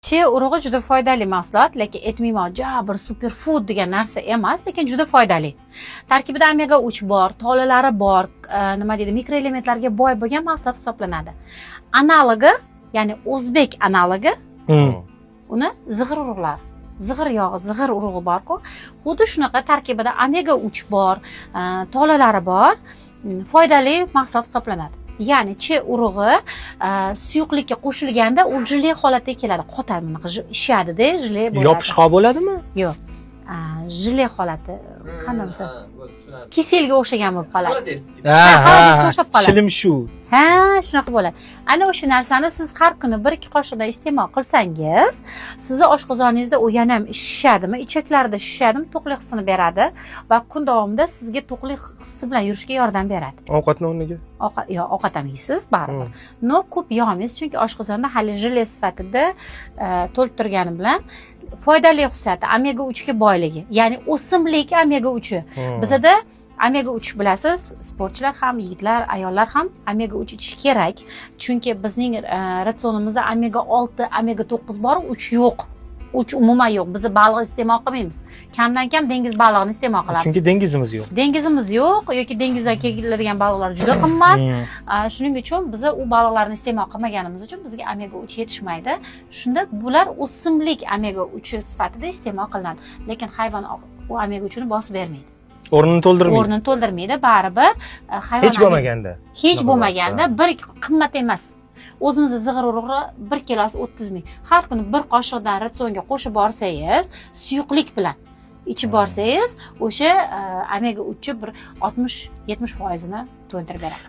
Che urug'i juda foydali mahsulot, lekin aytmayman, bir superfood degan narsa emas, lekin juda foydali. Tarkibida omega 3 bor, tolalari bor, nima deydi, mikroelementlarga boy bo'lgan mahsulot hisoblanadi. Analogi, ya'ni o'zbek analogi, uni zig'ir urug'lar. Zig'ir yog'i, zig'ir urug'i bor-ku, xuddi shunaqa tarkibida omega 3 bor, tolalari bor, foydali mahsulot hisoblanadi. Ya'ni che urug'i suyuqlikka qo'shilganda u jile holatga keladi, qotadi, bunaqa ishadi-da, jile bo'ladi. Yopishqoq bo'ladimi? Yo'q. Jile holati, qanday bo'lsa, kiselga o'xshagan bo'lib qoladi. Shilim shu. Ha, shunaqa bo'ladi. Ana o'sha narsani siz har kuni 1-2 qoshiqdan iste'mol qilsangiz, sizni oshqozoningizda u yana ham shishadimi, ichaklarida shishadimi, to'qlik hissini beradi va kun davomida sizga to'qlik hissi bilan yurishga yordam beradi. Ovqatni o'rniga? Ovqat ham yeysiz, baribir. No ko'p yemaysiz, chunki oshqozonda hali jile sifatida to'lib turgani bilan foydali xususiyati omega 3 ga boyligi, ya'ni o'simlik omega 3. Bizda omega 3 bilasiz, sportchilar ham, yigitlar, ayollar ham omega 3 ichish kerak. Chunki bizning ratsionimizda omega 6, omega 9 bor, 3 yo'q. 3 umuman yo'q. Biz baliq iste'mol qilmaymiz. Kamdan kam dengiz balig'ini iste'mol qilamiz. Chunki dengizimiz yo'q. Dengizimiz yo'q yoki dengizdan keladigan baliqlar juda qimmat. Shuning uchun biz u baliqlarni iste'mol qilmaganimiz uchun bizga omega 3 yetishmaydi. Shunda bular o'simlik omega 3 sifatida iste'mol qilinadi. Lekin hayvon u omega 3 ni bosib bermaydi. O'rnini to'ldirmaydi. O'rnini to'ldirmaydi, baribir hayvon hech bo'lmaganda. Hech bo'lmaganda bir qimmat emas. O'zimizda zig'ir urug'i 1 kilosi 30 ming. Har kuni bir qoshiqdan ratsionga qo'shib borsangiz, suyuqlik bilan ichib borsangiz, o'sha omega 3 bir 60-70% ni to'ldirib beradi.